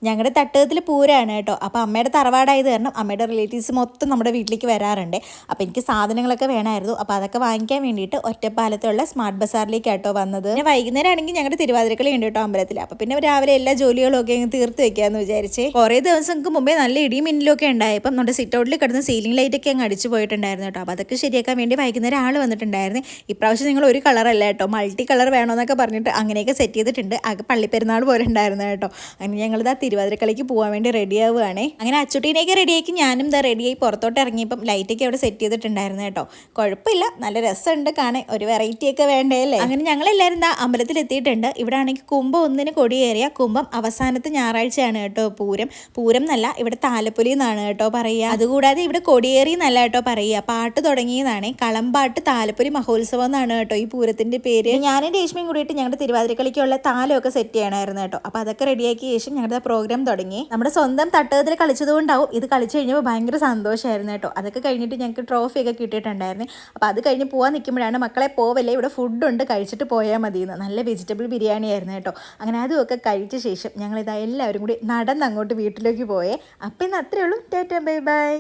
ഞങ്ങളുടെ തട്ടകത്തിൽ പൂരമാണ് കേട്ടോ. അപ്പോൾ അമ്മയുടെ തറവാടായത് കാരണം അമ്മയുടെ റിലേറ്റീവ്സ് മൊത്തം നമ്മുടെ വീട്ടിലേക്ക് വരാറുണ്ട്. അപ്പോൾ എനിക്ക് സാധനങ്ങളൊക്കെ വേണമായിരുന്നു. അപ്പോൾ അതൊക്കെ വാങ്ങിക്കാൻ വേണ്ടിയിട്ട് ഒറ്റപ്പാലത്തുള്ള സ്മാർട്ട് ബസാറിലേക്ക് കേട്ടോ വന്നത്. പിന്നെ വൈകുന്നേരം ആണെങ്കിൽ ഞങ്ങളുടെ തിരുവാതിരക്കളി ഉണ്ട് കേട്ടോ അമ്പലത്തിൽ. അപ്പോൾ പിന്നെ രാവിലെ എല്ലാ ജോലികളും ഒക്കെ അങ്ങ് തീർത്ത് വെക്കാമെന്ന് വിചാരിച്ചേ. കുറേ ദിവസങ്ങൾക്ക് മുമ്പേ നല്ല ഇടിയും മിന്നലും ഒക്കെ ഉണ്ടായപ്പം നമ്മുടെ സിറ്റ് ഔട്ടിൽ കിടന്ന് സീലിംഗ് ലൈറ്റ് ഒക്കെ അങ്ങ് അടിച്ചു പോയിട്ടുണ്ടായിരുന്നു കേട്ടോ. അപ്പോൾ അതൊക്കെ ശരിയാക്കാൻ വേണ്ടി വൈകുന്നേരം ആൾ വന്നിട്ടുണ്ടായിരുന്നു. ഇപ്രാവശ്യം നിങ്ങൾ ഒരു കളറല്ല കേട്ടോ, മൾട്ടി കളർ വേണമെന്നൊക്കെ പറഞ്ഞിട്ട് അങ്ങനെയൊക്കെ സെറ്റ് ചെയ്തിട്ടുണ്ട്. ആകെ പള്ളിപ്പെരുന്നാൾ പോലെ ഉണ്ടായിരുന്നു കേട്ടോ. അങ്ങനെ ഞങ്ങളിതാ തിരുവാതിരക്കളിക്ക് പോകാൻ വേണ്ടി റെഡി ആവുകയാണേ. അങ്ങനെ അച്ചുട്ടീനെയൊക്കെ റെഡിയാക്കി ഞാനും ഇതാ റെഡിയായി പുറത്തോട്ട് ഇറങ്ങിയപ്പം ലൈറ്റൊക്കെ അവിടെ സെറ്റ് ചെയ്തിട്ടുണ്ടായിരുന്നു കേട്ടോ. കുഴപ്പമില്ല, നല്ല രസമുണ്ട് കാണാൻ, ഒരു വെറൈറ്റി ഒക്കെ വേണ്ടേ അല്ലേ. അങ്ങനെ ഞങ്ങളെല്ലാവരും ഇതാ അമ്പലത്തിൽ എത്തിയിട്ടുണ്ട്. ഇവിടെ ആണെങ്കിൽ കുംഭം 1 കൊടിയേറിയ കുംഭം അവസാനത്തെ ഞായറാഴ്ചയാണ് കേട്ടോ പൂരം. പൂരം എന്നല്ല, ഇവിടെ താലപ്പൊലി എന്നാണ് കേട്ടോ പറയുക. അതുകൂടാതെ ഇവിടെ കൊടിയേറി എന്നല്ല കേട്ടോ പറയുക, പാട്ട് തുടങ്ങിയതാണ്. കളമ്പാട്ട് താലപ്പൊലി മഹോത്സവം എന്നാണ് കേട്ടോ ഈ പൂരത്തിന്റെ പേര്. ഞാനും രേഷ്മയും കൂടിയിട്ട് ഞങ്ങളുടെ തിരുവാതിരക്കളിക്കുള്ള താലമൊക്കെ സെറ്റ് ചെയ്യണമായിരുന്നു കേട്ടോ. അപ്പോൾ അതൊക്കെ റെഡിയാക്കിയ ശേഷം ഞങ്ങളുടെ പ്രോഗ്രാം തുടങ്ങി. നമ്മുടെ സ്വന്തം തട്ടകത്തിൽ കളിച്ചതുകൊണ്ടാവും ഇത് കളിച്ചു കഴിഞ്ഞപ്പോൾ ഭയങ്കര സന്തോഷമായിരുന്നു കേട്ടോ. അതൊക്കെ കഴിഞ്ഞിട്ട് ഞങ്ങൾക്ക് ട്രോഫിയൊക്കെ കിട്ടിയിട്ടുണ്ടായിരുന്നു. അപ്പോൾ അത് കഴിഞ്ഞ് പോകാൻ നിൽക്കുമ്പോഴാണ് മക്കളെ പോവല്ലേ, ഇവിടെ ഫുഡുണ്ട്, കഴിച്ചിട്ട് പോയാൽ മതിയെന്ന്. നല്ല വെജിറ്റബിൾ ബിരിയാണി ആയിരുന്നു കേട്ടോ. അങ്ങനെ അതുമൊക്കെ കഴിച്ച ശേഷം ഞങ്ങളിതാ എല്ലാവരും കൂടി നടന്ന് അങ്ങോട്ട് വീട്ടിലേക്ക് പോയേ. അപ്പം ഇന്ന് അത്രയേ ഉള്ളൂ. Tata bye bye.